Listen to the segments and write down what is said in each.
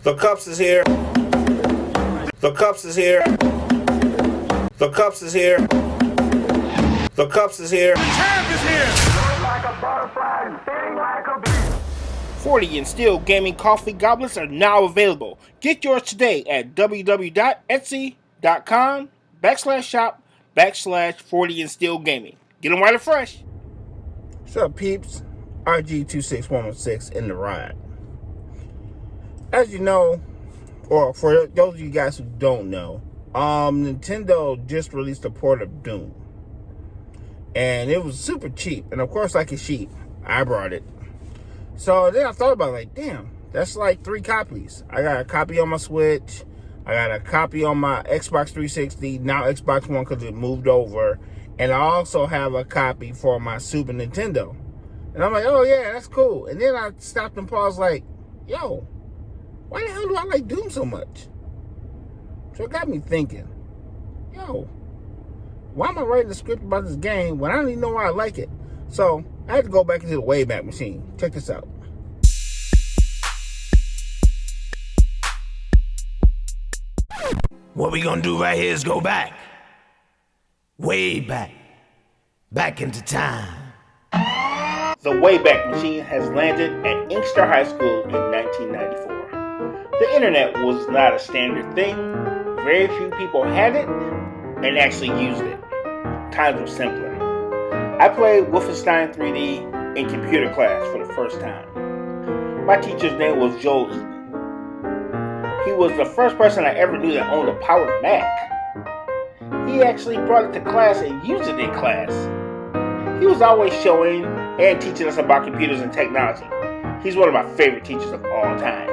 The Cups is here. The Cups is here. The Cups is here. The Cups is here. The champ is here. Like a butterfly, sting like a bee. 40 and Steel Gaming Coffee Goblets are now available. Get yours today at www.etsy.com/shop/40 and Steel Gaming. Get them while they're fresh. What's up, peeps? RG26116 in the ride. As you know, or for those of you guys who don't know, Nintendo just released a port of Doom. And it was super cheap. And of course, like a sheep, I brought it. So then I thought about it, like, damn, that's like 3 copies. I got a copy on my Switch. I got a copy on my Xbox 360, now Xbox One because it moved over. And I also have a copy for my Super Nintendo. And I'm like, oh yeah, that's cool. And then I stopped and paused like, yo, why the hell do I like Doom so much? So it got me thinking, yo, why am I writing a script about this game when I don't even know why I like it? So I had to go back into the Wayback Machine. Check this out. What we gonna do right here is go back. Way back. Back into time. The Wayback Machine has landed at Inkster High School in 1994. The internet was not a standard thing. Very few people had it and actually used it. Times were simpler. I played Wolfenstein 3D in computer class for the first time. My teacher's name was Joel Eaton. He was the first person I ever knew that owned a powered Mac. He actually brought it to class and used it in class. He was always showing and teaching us about computers and technology. He's one of my favorite teachers of all time.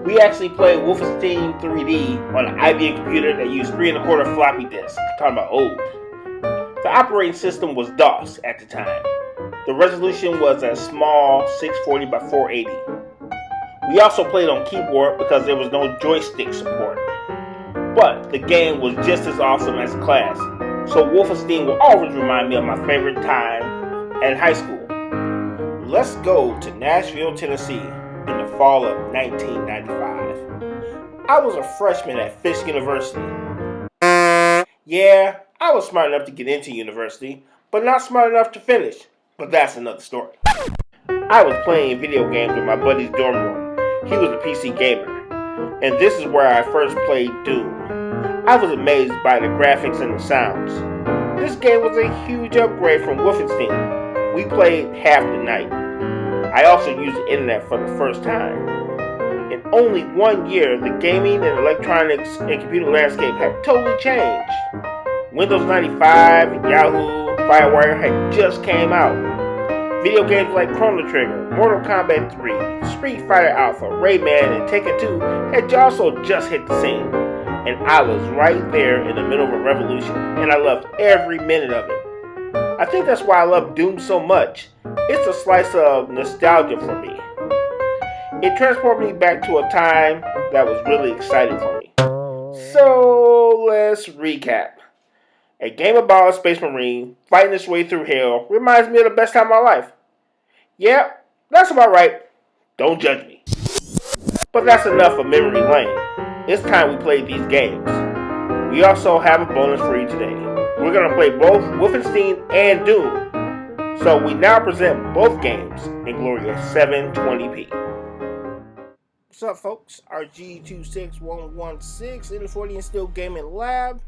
We actually played Wolfenstein 3D on an IBM computer that used 3 1/4 floppy disks. I'm talking about old. The operating system was DOS at the time. The resolution was a small 640 by 480. We also played on keyboard because there was no joystick support. But the game was just as awesome as the class, so Wolfenstein will always remind me of my favorite time in high school. Let's go to Nashville, Tennessee in the fall of 1995. I was a freshman at Fisk University. Yeah, I was smart enough to get into university, but not smart enough to finish. But that's another story. I was playing video games in my buddy's dorm room. He was a PC gamer. And this is where I first played Doom. I was amazed by the graphics and the sounds. This game was a huge upgrade from Wolfenstein. We played half the night. I also used the internet for the first time. In only 1 year, the gaming and electronics and computer landscape had totally changed. Windows 95, Yahoo, Firewire had just came out. Video games like Chrono Trigger, Mortal Kombat 3, Street Fighter Alpha, Rayman, and Tekken 2 had also just hit the scene. And I was right there in the middle of a revolution, and I loved every minute of it. I think that's why I love Doom so much. It's a slice of nostalgia for me. It transported me back to a time that was really exciting for me. So let's recap. A game about a space marine fighting his way through hell reminds me of the best time of my life. Yeah, that's about right. Don't judge me. But that's enough of memory lane. It's time we play these games. We also have a bonus for you today. We're going to play both Wolfenstein and Doom. So we now present both games in glorious 720p. What's up, folks? RG26116 in the 40 and Steel Gaming Lab.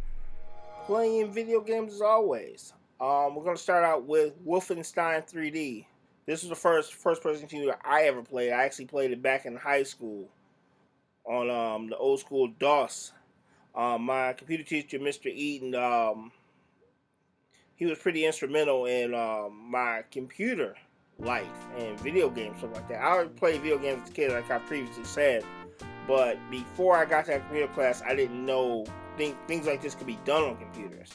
Playing video games as always. We're going to start out with Wolfenstein 3D. This was the first-person shooter I ever played. I actually played it back in high school on the old school DOS. My computer teacher, Mr. Eaton, he was pretty instrumental in my computer life and video games, stuff like that. I already played video games as a kid, like I previously said, but before I got to that computer class, I didn't know things like this could be done on computers.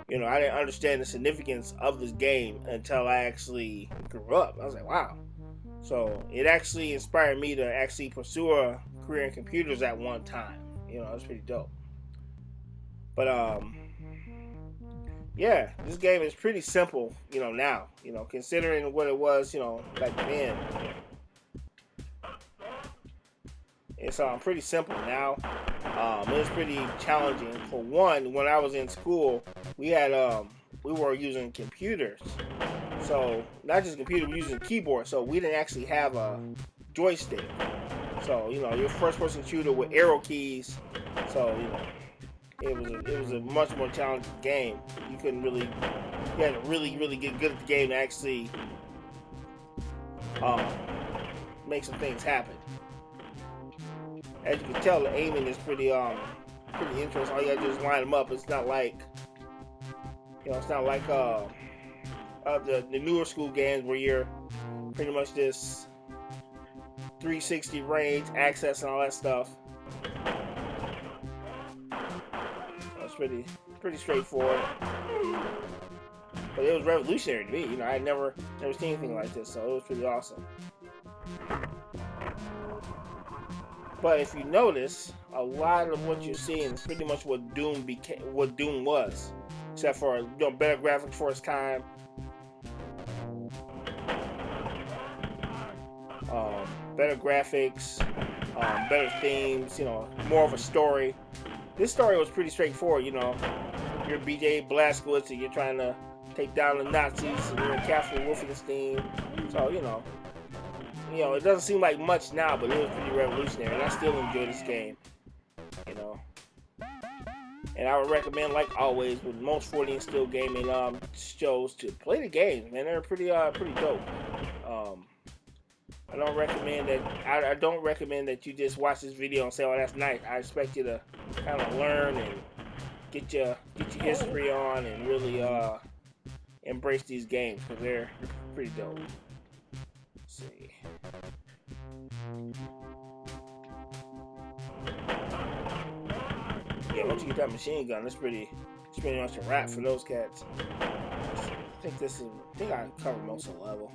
You know, I didn't understand the significance of this game until I actually grew up. I was like, wow. So it actually inspired me to actually pursue a career in computers at one time. You know, it was pretty dope. But yeah, this game is pretty simple, you know, now, you know, considering what it was, you know, back then. It's pretty simple now. It's pretty challenging. For one, when I was in school, we were using computers. So not just computer, we were using keyboard. So we didn't actually have a joystick. So your first-person shooter with arrow keys. So it was a much more challenging game. You had to really get good at the game to actually make some things happen. As you can tell, the aiming is pretty interesting. All you gotta do is line them up. It's not like the newer school games where you're pretty much this 360 range access and all that stuff. That's pretty straightforward. But it was revolutionary to me. I had never seen anything like this, so it was pretty awesome. But if you notice, a lot of what you're seeing is pretty much what Doom was, except for better graphics for its time, better graphics, better themes, more of a story. This story was pretty straightforward. You're B.J. Blazkowicz and you're trying to take down the Nazis, and you're capturing Wolfenstein. So it doesn't seem like much now, but it was pretty revolutionary, and I still enjoy this game. And I would recommend, like always, with most 40 and still gaming shows, to play the games. Man, they're pretty dope. I don't recommend that you just watch this video and say, "Oh, that's nice." I expect you to kind of learn and get your history on and really embrace these games, because they're pretty dope. Let's see. Yeah, once you get that machine gun, it's pretty much a wrap for those cats. I think I covered most of the level.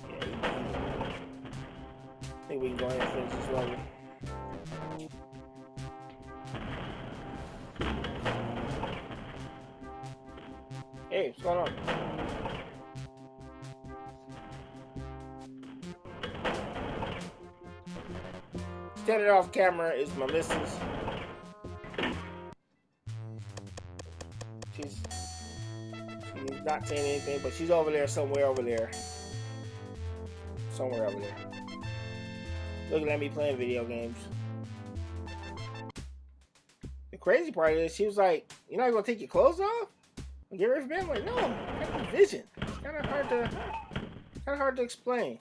Yeah, I think we can go ahead and finish this level. Hey, what's going on? Standing off camera is my missus. She's not saying anything, but she's over there, somewhere over there. Looking at me playing video games. The crazy part is, she was like, "You're not gonna take your clothes off and get ready for bed?" I'm like, "No, I got vision." It's kind of hard to explain.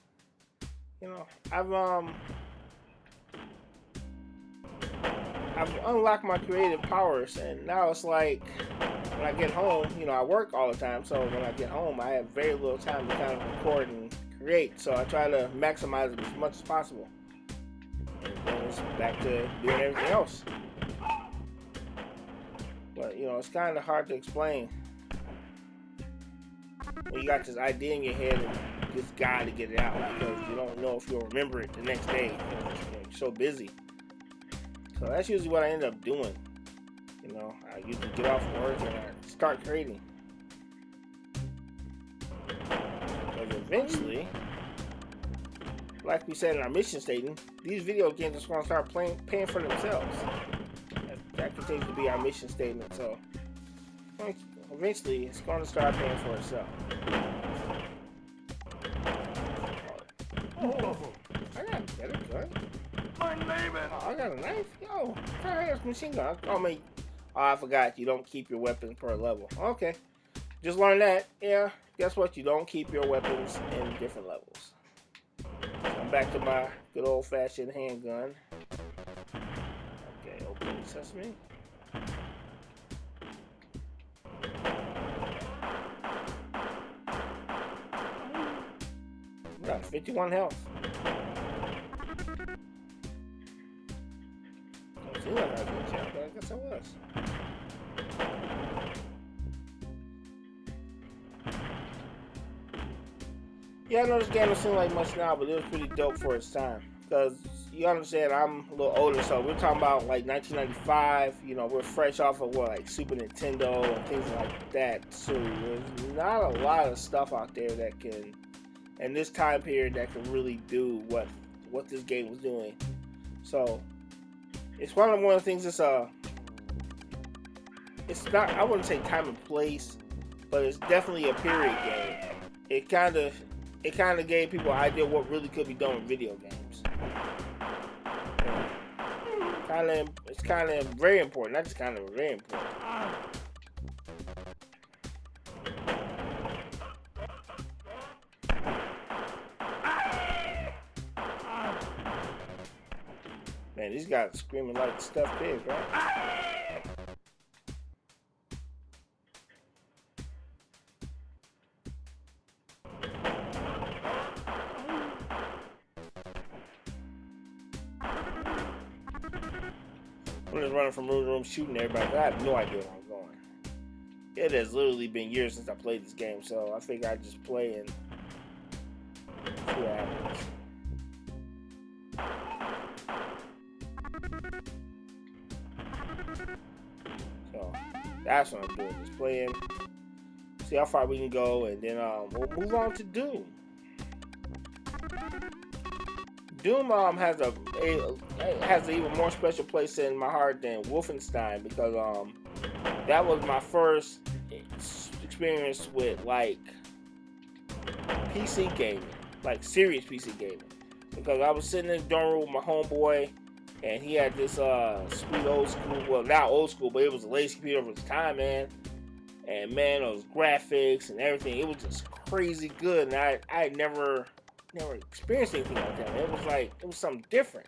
I've unlocked my creative powers, and now it's like when I get home, I work all the time, so when I get home, I have very little time to kind of record and create, so I try to maximize it as much as possible. And then it's back to doing everything else. But, it's kind of hard to explain when you got this idea in your head and this guy to get it out, because you don't know if you'll remember it the next day. You're so busy. So that's usually what I end up doing. I usually get off work and I start creating. Because eventually, like we said in our mission statement, these video games are just going to start paying for themselves. That continues to be our mission statement. So eventually, it's going to start paying for itself. Oh, I got a better gun. My neighbor. Oh, I got a knife? Yo, I got a machine gun. I forgot, you don't keep your weapons per level. Okay. Just learned that. Yeah, guess what? You don't keep your weapons in different levels. So I'm back to my good old-fashioned handgun. Okay, open sesame. Got 51 health. Don't seem like I was gonna jump, but I guess I was. Yeah, I know this game doesn't seem like much now, but it was pretty dope for its time. Because you understand, I'm a little older, so we're talking about like 1995. We're fresh off of Super Nintendo and things like that. So there's not a lot of stuff out there that can, in this time period, that can really do what this game was doing. So it's one of the things. It's not. I wouldn't say time and place, but it's definitely a period game. It kind of gave people an idea what really could be done with video games. It's kind of very important. Not just kind of very important. Man, these guys screaming like stuffed pig, right? I'm just running from room to room shooting everybody. I have no idea where I'm going. It has literally been years since I played this game, so I figure I'd just play and see what happens. So that's what I'm doing, just playing, see how far we can go, and then we'll move on to Doom. Doom has an even more special place in my heart than Wolfenstein, because that was my first experience with like PC gaming, like serious PC gaming. Because I was sitting in the dorm room with my homeboy, and he had this sweet old school, well, not old school, but it was the latest computer of its time, man. And man, those graphics and everything, it was just crazy good. And I had never experienced anything like that. It was something different,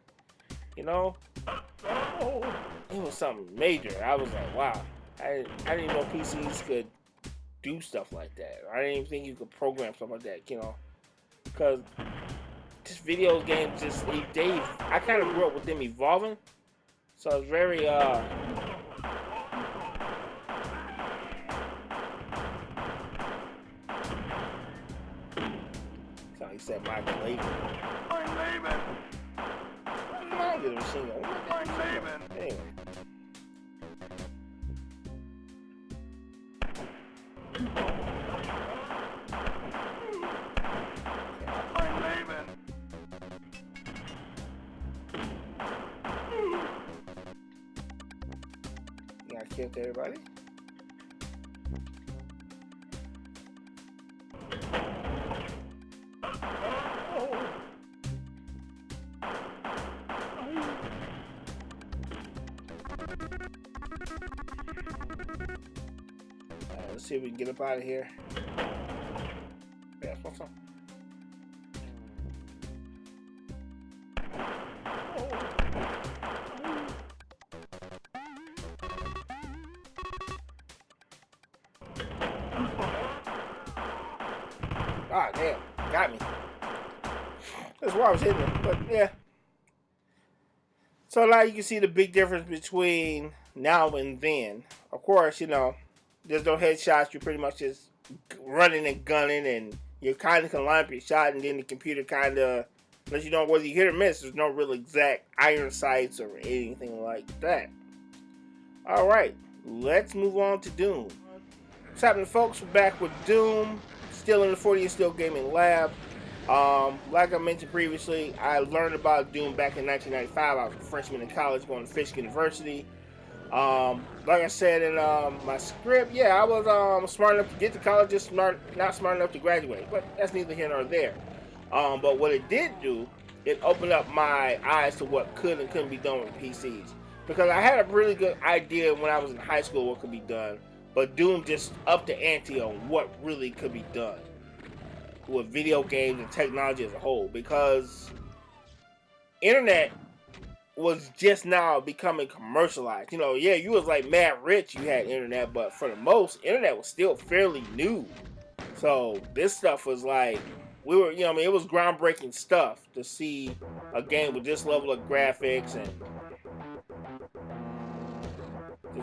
you know. It was something major. I was like, wow. I didn't know PCs could do stuff like that. I didn't even think you could program stuff like that, you know. Because just video games, I kind of grew up with them evolving. So it's very so he said Michael Laban. I'm Laban. Come on, get a machine gun. I'm Laban. Anyway. I'm Laban. You got killed everybody? Let's see if we can get up out of here. Yeah, what's up? Ah, damn, got me. That's where I was hitting it, but yeah. So now you can see the big difference between now and then. Of course, you know, there's no headshots. You're pretty much just running and gunning, and you kind of can line up your shot, and then the computer kind of lets you know whether you hit or miss. There's no real exact iron sights or anything like that. All right, let's move on to Doom. What's happening, folks? We're back with Doom. Still in the 40 and Still Gaming Lab. Like I mentioned previously, I learned about Doom back in 1995. I was a freshman in college going to Fisk University. Like I said in my script, yeah, I was smart enough to get to college, just not smart enough to graduate. But that's neither here nor there. But what it did do, it opened up my eyes to what could and couldn't be done with PCs. Because I had a really good idea when I was in high school what could be done. But Doom just upped the ante on what really could be done with video games and technology as a whole, because internet was just now becoming commercialized. You know, yeah, you was like mad rich, you had internet, but for the most, internet was still fairly new. So this stuff was like, we were, you know, I mean, it was groundbreaking stuff to see a game with this level of graphics and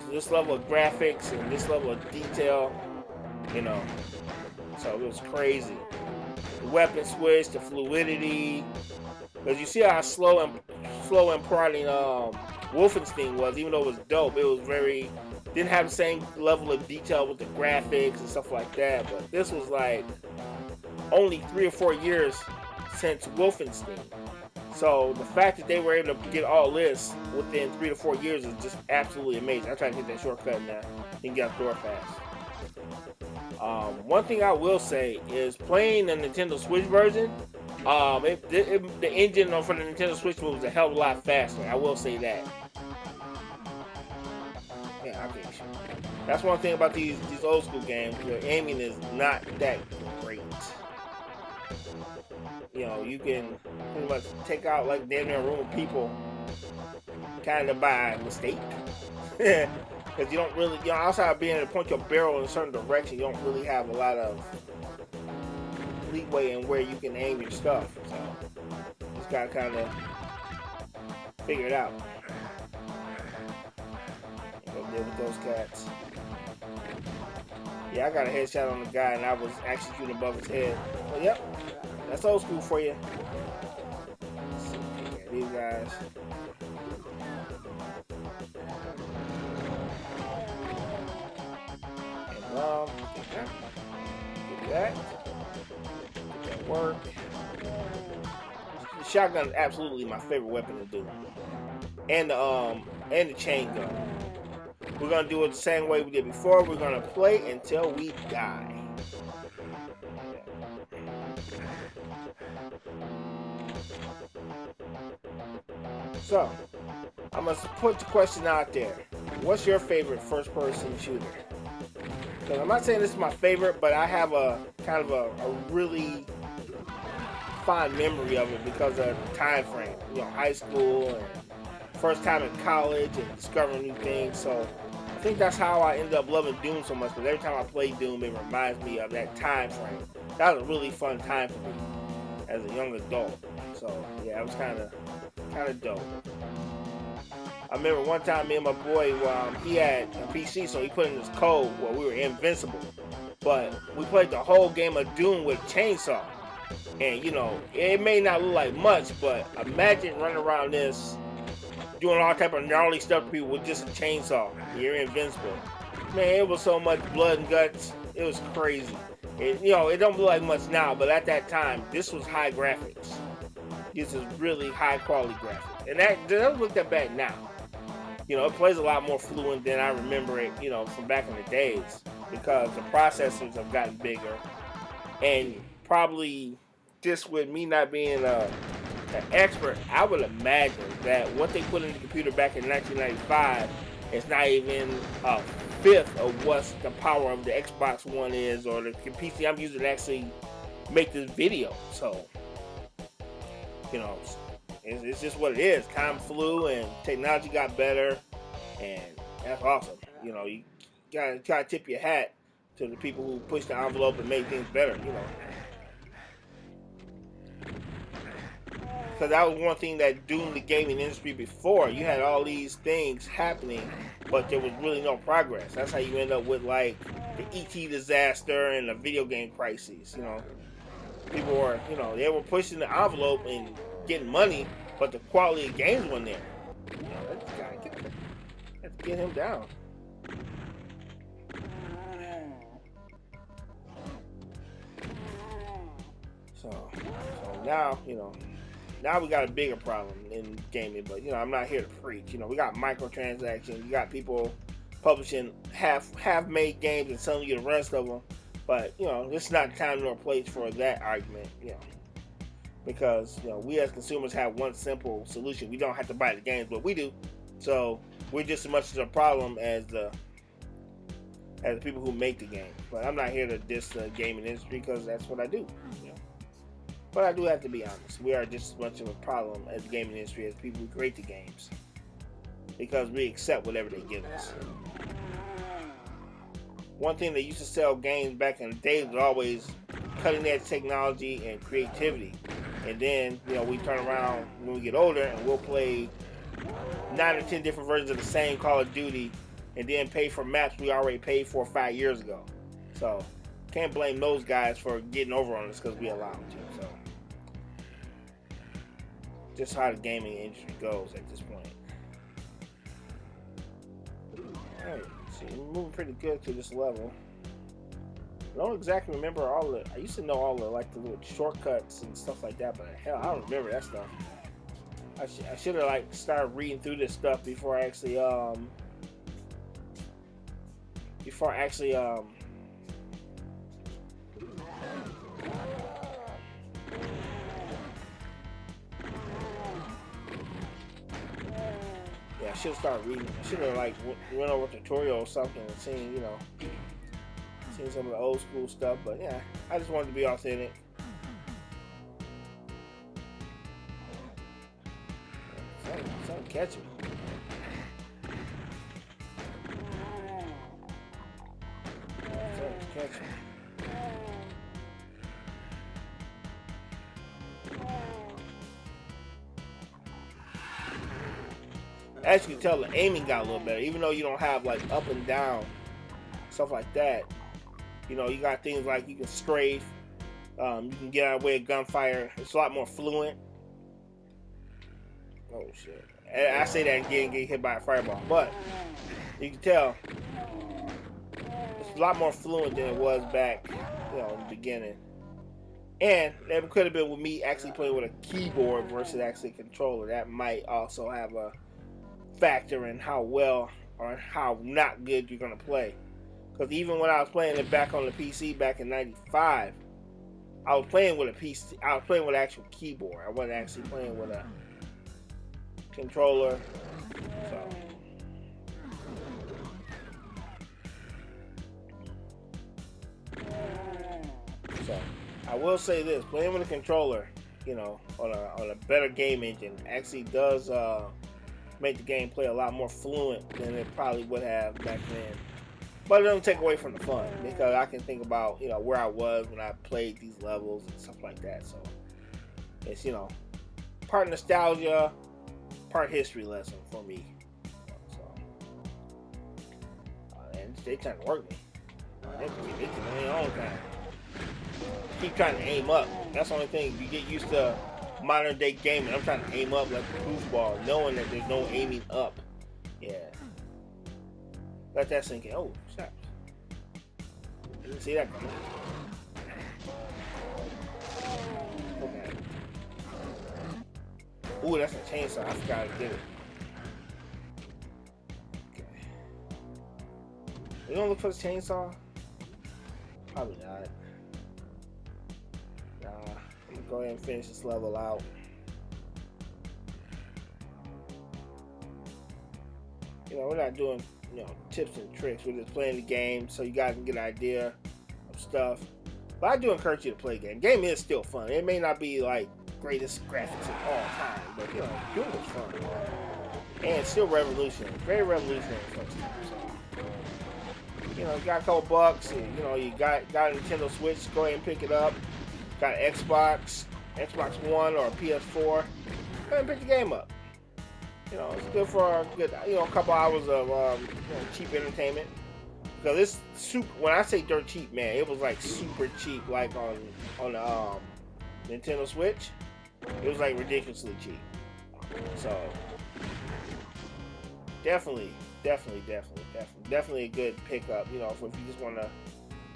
this level of graphics and this level of detail, you know. So it was crazy. The weapon switch, the fluidity, because you see how slow and prodding Wolfenstein was. Even though it was dope, it was didn't have the same level of detail with the graphics and stuff like that. But this was like only 3 or 4 years since Wolfenstein. So the fact that they were able to get all this within 3 to 4 years is just absolutely amazing. I tried to hit that shortcut now and get out the door fast. One thing I will say is playing the Nintendo Switch version, the engine for the Nintendo Switch was a hell of a lot faster. I will say that. Yeah, I can't shoot. That's one thing about these old school games. The aiming is not that great. You know, you can pretty much take out like damn near a room of people kind of by mistake. Because you don't really, outside of being able to point your barrel in a certain direction, you don't really have a lot of leeway in where you can aim your stuff. So, you just gotta kind of figure it out. Go deal with those cats. Yeah, I got a headshot on the guy and I was actually shooting above his head. Well, yep, that's old school for you. Let's see, yeah, these guys. Get that. Get that work. The shotgun is absolutely my favorite weapon to do. And the chain gun. We're gonna do it the same way we did before. We're gonna play until we die. So, I'm gonna put the question out there. What's your favorite first-person shooter? Because I'm not saying this is my favorite, but I have a kind of a really fond memory of it because of the time frame. You know, high school and first time in college and discovering new things. So I think that's how I ended up loving Doom so much. Because every time I play Doom, it reminds me of that time frame. That was a really fun time for me as a young adult. So yeah, it was kind of dope. I remember one time me and my boy, he had a PC, so he put in this code where we were invincible. But we played the whole game of Doom with chainsaw. And you know, it may not look like much, but imagine running around this, doing all type of gnarly stuff to people with just a chainsaw. You're invincible. Man, it was so much blood and guts. It was crazy. It don't look like much now, but at that time, this was high graphics. This is really high quality graphics. And that doesn't look that bad now. You know, it plays a lot more fluent than I remember it, from back in the days. Because the processors have gotten bigger. And probably just with me not being an expert, I would imagine that what they put in the computer back in 1995 is not even a fifth of what the power of the Xbox One is, or the PC I'm using to actually make this video. So, it's just what it is. Time flew and technology got better, and that's awesome. You gotta try to tip your hat to the people who pushed the envelope and made things better. Because that was one thing that doomed the gaming industry before. You had all these things happening, but there was really no progress. That's how you end up with like the ET disaster and the video game crises. People were, they were pushing the envelope and getting money, but the quality of games wasn't there. Let's get him down. So now, now we got a bigger problem in gaming, but I'm not here to preach. We got microtransactions. You got people publishing half-made games and selling you the rest of them. But this is not the time nor place for that argument. Because we as consumers have one simple solution. We don't have to buy the games, but we do. So we're just as much as a problem as the people who make the game. But I'm not here to diss the gaming industry because that's what I do. But I do have to be honest. We are just as much of a problem as the gaming industry as people who create the games. Because we accept whatever they give us. One thing that used to sell games back in the day was always cutting edge technology and creativity. And then, we turn around when we get older and we'll play 9 or 10 different versions of the same Call of Duty and then pay for maps we already paid for 5 years ago. So, can't blame those guys for getting over on us because we allow them to. So, just how the gaming industry goes at this point. Alright, see, we're moving pretty good to this level. I don't exactly remember I used to know all the little shortcuts and stuff like that, but hell, I don't remember that stuff. I should have like started reading through this stuff before I actually yeah, I should have started reading. I should have like went over a tutorial or something and seen, you know, seen some of the old school stuff. But yeah, I just wanted to be authentic. Something catch me. Something catch me. As you can tell, the aiming got a little better, even though you don't have like up and down stuff like that. You know, you got things like you can strafe, you can get out of the way of gunfire. It's a lot more fluent. Oh shit! And I say that and get hit by a fireball, but you can tell it's a lot more fluent than it was back, you know, in the beginning. And that could have been with me actually playing with a keyboard versus actually a controller. That might also have a factor in how well or how not good you're gonna play. Because even when I was playing it back on the PC back in '95, I was playing with a PC. I was playing with an actual keyboard. I wasn't actually playing with a controller. So I will say this: playing with a controller, you know, on a better game engine, actually does make the gameplay a lot more fluent than it probably would have back then. But it doesn't take away from the fun, because I can think about, you know, where I was when I played these levels and stuff like that. So it's, you know, part nostalgia, part history lesson for me. So and they trying to work me. They all kind of keep trying to aim up. That's the only thing. You get used to modern day gaming. I'm trying to aim up like a goofball, knowing that there's no aiming up. Yeah. Let that sink in. Oh, snap. Didn't see that coming. Okay. Ooh, that's a chainsaw. I forgot to get it. Okay. You don't look for the chainsaw? Probably not. Nah. I'm gonna go ahead and finish this level out. You know, we're not doing, you know, tips and tricks. We're just playing the game so you guys can get an idea of stuff. But I do encourage you to play the game. The game is still fun. It may not be like greatest graphics of all time, but you know, doing it's fun. And it's still revolutionary. Very revolutionary first time. So, you know, you got a couple bucks, and you know, you got a Nintendo Switch, go ahead and pick it up. Got an Xbox One or a PS4, go ahead and pick the game up. You know, it's good for a good, you know, a couple hours of you know, cheap entertainment. Because it's super. When I say dirt cheap, man, it was like super cheap, like on the Nintendo Switch. It was like ridiculously cheap. So definitely a good pickup. You know, if you just want to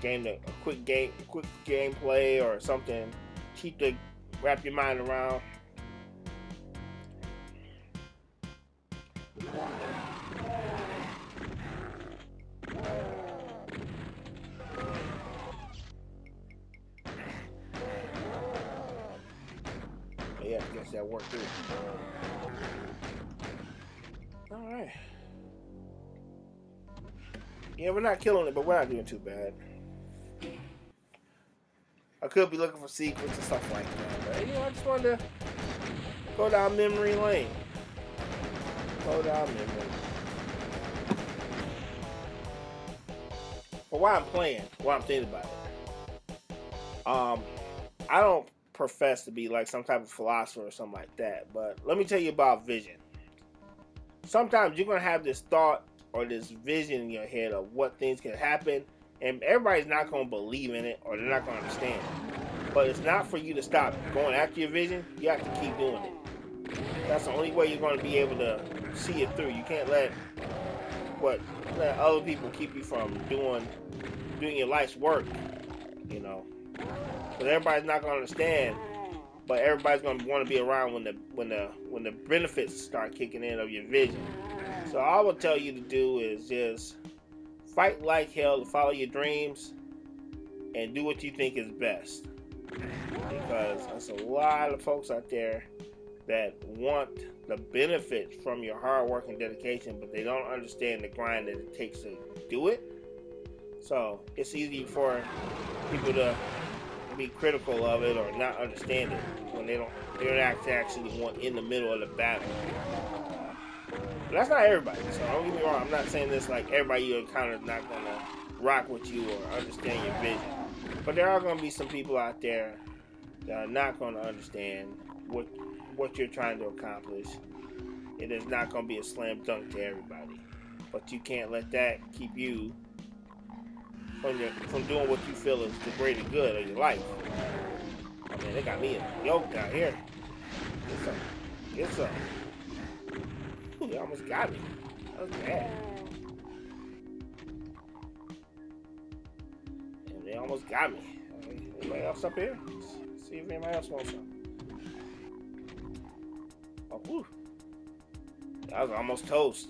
a quick gameplay or something cheap to wrap your mind around. Yeah, I guess that worked too. Alright. Yeah, we're not killing it, but we're not doing too bad. I could be looking for secrets and stuff like that, but you know, I just wanted to go down memory lane. Go down memory. But while I'm playing, while I'm thinking about it, I don't profess to be like some type of philosopher or something like that, but let me tell you about vision. Sometimes you're gonna have this thought or this vision in your head of what things can happen, and everybody's not gonna believe in it or they're not gonna understand it. But it's not for you to stop going after your vision. You have to keep doing it. That's the only way you're gonna be able to see it through. You can't let other people keep you from doing your life's work. You know, because everybody's not gonna understand but everybody's gonna want to be around when the benefits start kicking in of your vision. So all I will tell you to do is just fight like hell to follow your dreams and do what you think is best. Because there's a lot of folks out there that want the benefits from your hard work and dedication, but they don't understand the grind that it takes to do it. So it's easy for people to be critical of it or not understand it when they're not actually in the middle of the battle. But that's not everybody, so don't get me wrong. I'm not saying this like everybody you encounter is not gonna rock with you or understand your vision. But there are gonna be some people out there that are not gonna understand what you're trying to accomplish. It is not gonna be a slam dunk to everybody. But you can't let that keep you from doing what you feel is the greater good of your life. Oh man, they got me in a yoke down here. Get some. Ooh, they almost got me. That was bad. And they almost got me. Anybody else up here? Let's see if anybody else wants some. Oh, whew. That was almost toast.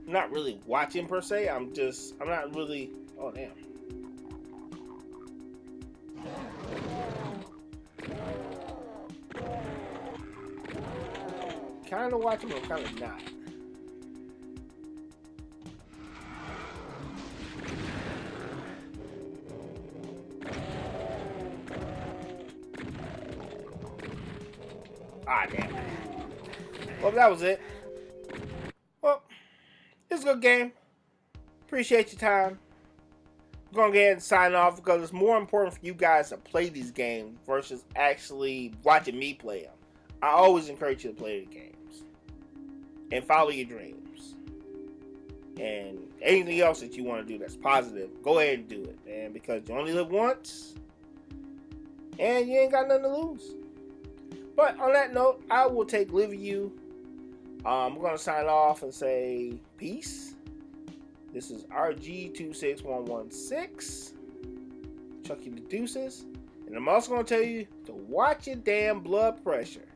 I'm not really watching per se. I'm not really. Oh damn. Kind of watching, but kind of not. Ah damn. Well, that was it. Well. It's a good game. Appreciate your time. I'm going to go ahead and sign off because it's more important for you guys to play these games versus actually watching me play them. I always encourage you to play the games and follow your dreams. And anything else that you want to do that's positive, go ahead and do it, man, because you only live once and you ain't got nothing to lose. But on that note, I will take leave of you. I'm going to sign off and say peace. This is RG26116. Chucky the deuces. And I'm also going to tell you to watch your damn blood pressure.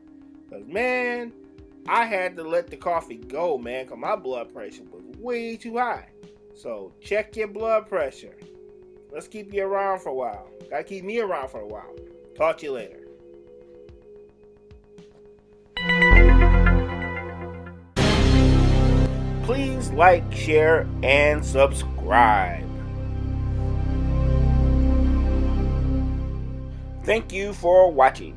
Because, man, I had to let the coffee go, man, because my blood pressure was way too high. So, check your blood pressure. Let's keep you around for a while. Got to keep me around for a while. Talk to you later. Please like, share, and subscribe. Thank you for watching.